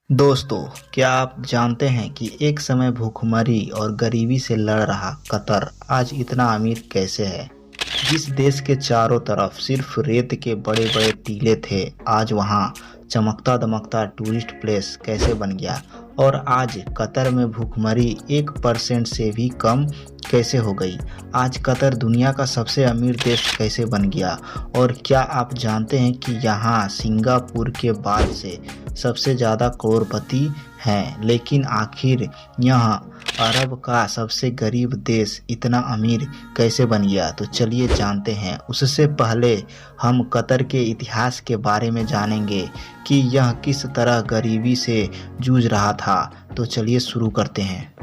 दोस्तों, क्या आप जानते हैं कि एक समय भूखमरी और गरीबी से लड़ रहा कतर आज इतना अमीर कैसे है? जिस देश के चारों तरफ सिर्फ रेत के बड़े बड़े टीले थे, आज वहाँ चमकता दमकता टूरिस्ट प्लेस कैसे बन गया? और आज कतर में भूखमरी 1% से भी कम कैसे हो गई? आज कतर दुनिया का सबसे अमीर देश कैसे बन गया? और क्या आप जानते हैं कि यहाँ सिंगापुर के बाद से सबसे ज़्यादा करोड़पति हैं? लेकिन आखिर यह अरब का सबसे गरीब देश इतना अमीर कैसे बन गया? तो चलिए जानते हैं। उससे पहले हम कतर के इतिहास के बारे में जानेंगे कि यह किस तरह गरीबी से जूझ रहा था। तो चलिए शुरू करते हैं।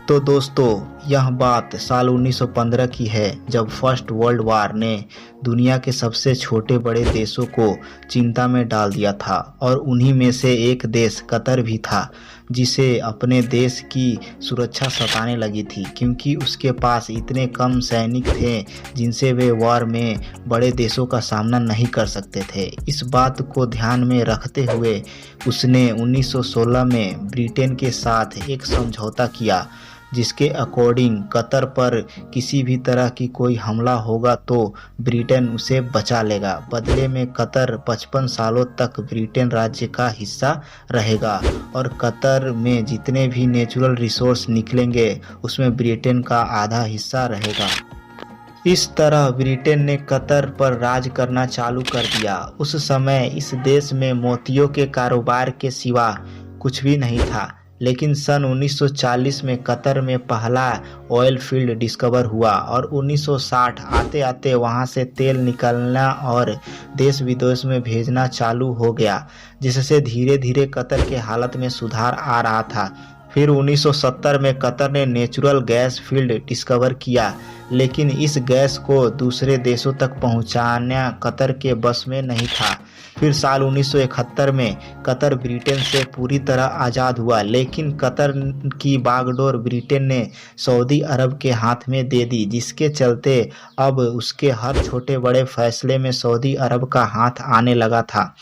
तो दोस्तों, यह बात साल 1915 की है, जब फर्स्ट वर्ल्ड वार ने दुनिया के सबसे छोटे बड़े देशों को चिंता में डाल दिया था। और उन्हीं में से एक देश कतर भी था, जिसे अपने देश की सुरक्षा सताने लगी थी, क्योंकि उसके पास इतने कम सैनिक थे जिनसे वे वार में बड़े देशों का सामना नहीं कर सकते थे। इस बात को ध्यान में रखते हुए उसने 1916 में ब्रिटेन के साथ एक समझौता किया, जिसके अकॉर्डिंग कतर पर किसी भी तरह की कोई हमला होगा तो ब्रिटेन उसे बचा लेगा। बदले में कतर 55 सालों तक ब्रिटेन राज्य का हिस्सा रहेगा और कतर में जितने भी नेचुरल रिसोर्स निकलेंगे उसमें ब्रिटेन का आधा हिस्सा रहेगा। इस तरह ब्रिटेन ने कतर पर राज करना चालू कर दिया। उस समय इस देश में मोतियों के कारोबार के सिवा कुछ भी नहीं था, लेकिन सन 1940 में कतर में पहला ऑयल फील्ड डिस्कवर हुआ और 1960 आते आते वहां से तेल निकलना और देश विदेश में भेजना चालू हो गया, जिससे धीरे धीरे कतर के हालत में सुधार आ रहा था। फिर 1970 में कतर ने नेचुरल गैस फील्ड डिस्कवर किया, लेकिन इस गैस को दूसरे देशों तक पहुंचाना कतर के बस में नहीं था। फिर साल 1971 में कतर ब्रिटेन से पूरी तरह आज़ाद हुआ, लेकिन कतर की बागडोर ब्रिटेन ने सऊदी अरब के हाथ में दे दी, जिसके चलते अब उसके हर छोटे बड़े फैसले में सऊदी अरब का हाथ आने लगा था।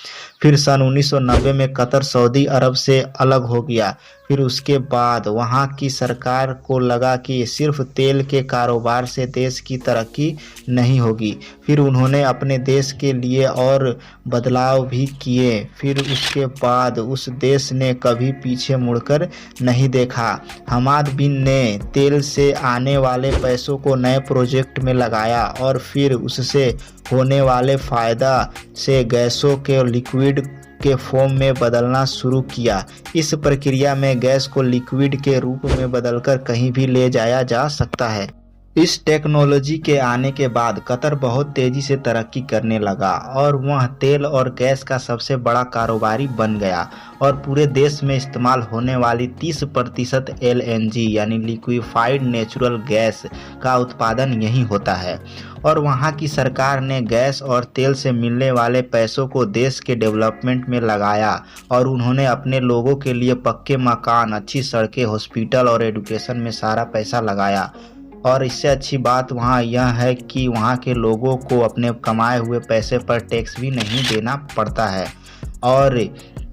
फिर सन 1990 में कतर सऊदी अरब से अलग हो गया। फिर उसके बाद वहाँ की सरकार को लगा कि सिर्फ तेल के कारोबार से देश की तरक्की नहीं होगी। फिर उन्होंने अपने देश के लिए और बदलाव भी किए। फिर उसके बाद उस देश ने कभी पीछे मुड़कर नहीं देखा। हमाद बिन ने तेल से आने वाले पैसों को नए प्रोजेक्ट में लगाया और फिर उससे होने वाले फायदा से गैसों के लिक्विड के फॉर्म में बदलना शुरू किया। इस प्रक्रिया में गैस को लिक्विड के रूप में बदलकर कहीं भी ले जाया जा सकता है। इस टेक्नोलॉजी के आने के बाद कतर बहुत तेजी से तरक्की करने लगा और वह तेल और गैस का सबसे बड़ा कारोबारी बन गया और पूरे देश में इस्तेमाल होने वाली 30% LNG यानी लिक्विफाइड नेचुरल गैस का उत्पादन यहीं होता है। और वहाँ की सरकार ने गैस और तेल से मिलने वाले पैसों को देश के डेवलपमेंट में लगाया और उन्होंने अपने लोगों के लिए पक्के मकान, अच्छी सड़कें, हॉस्पिटल और एजुकेशन में सारा पैसा लगाया। और इससे अच्छी बात वहाँ यह है कि वहाँ के लोगों को अपने कमाए हुए पैसे पर टैक्स भी नहीं देना पड़ता है और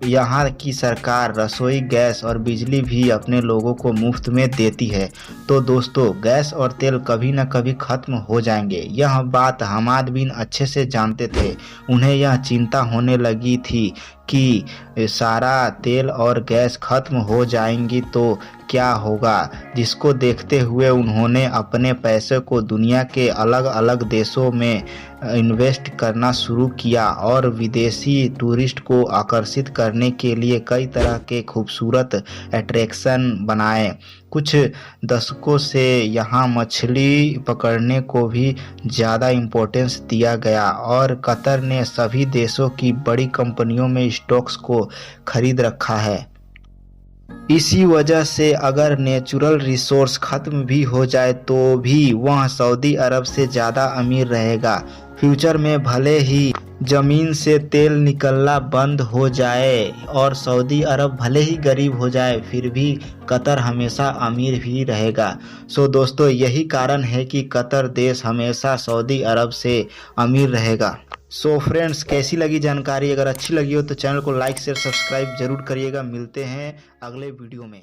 यहाँ की सरकार रसोई गैस और बिजली भी अपने लोगों को मुफ्त में देती है। तो दोस्तों, गैस और तेल कभी न कभी खत्म हो जाएंगे, यह बात हमाद बिन अच्छे से जानते थे। उन्हें यह चिंता होने लगी थी कि सारा तेल और गैस खत्म हो जाएंगी तो क्या होगा, जिसको देखते हुए उन्होंने अपने पैसे को दुनिया के अलग अलग देशों में इन्वेस्ट करना शुरू किया और विदेशी टूरिस्ट को आकर्षित करने के लिए कई तरह के खूबसूरत अट्रैक्शन बनाए। कुछ दशकों से यहाँ मछली पकड़ने को भी ज़्यादा इम्पोर्टेंस दिया गया और कतर ने सभी देशों की बड़ी कंपनियों में स्टॉक्स को खरीद रखा है। इसी वजह से अगर नेचुरल रिसोर्स खत्म भी हो जाए तो भी वह सऊदी अरब से ज़्यादा अमीर रहेगा। फ्यूचर में भले ही जमीन से तेल निकलना बंद हो जाए और सऊदी अरब भले ही गरीब हो जाए, फिर भी कतर हमेशा अमीर ही रहेगा। सो दोस्तों, यही कारण है कि कतर देश हमेशा सऊदी अरब से अमीर रहेगा। सो फ्रेंड्स, कैसी लगी जानकारी? अगर अच्छी लगी हो तो चैनल को लाइक शेयर सब्सक्राइब जरूर करिएगा। मिलते हैं अगले वीडियो में।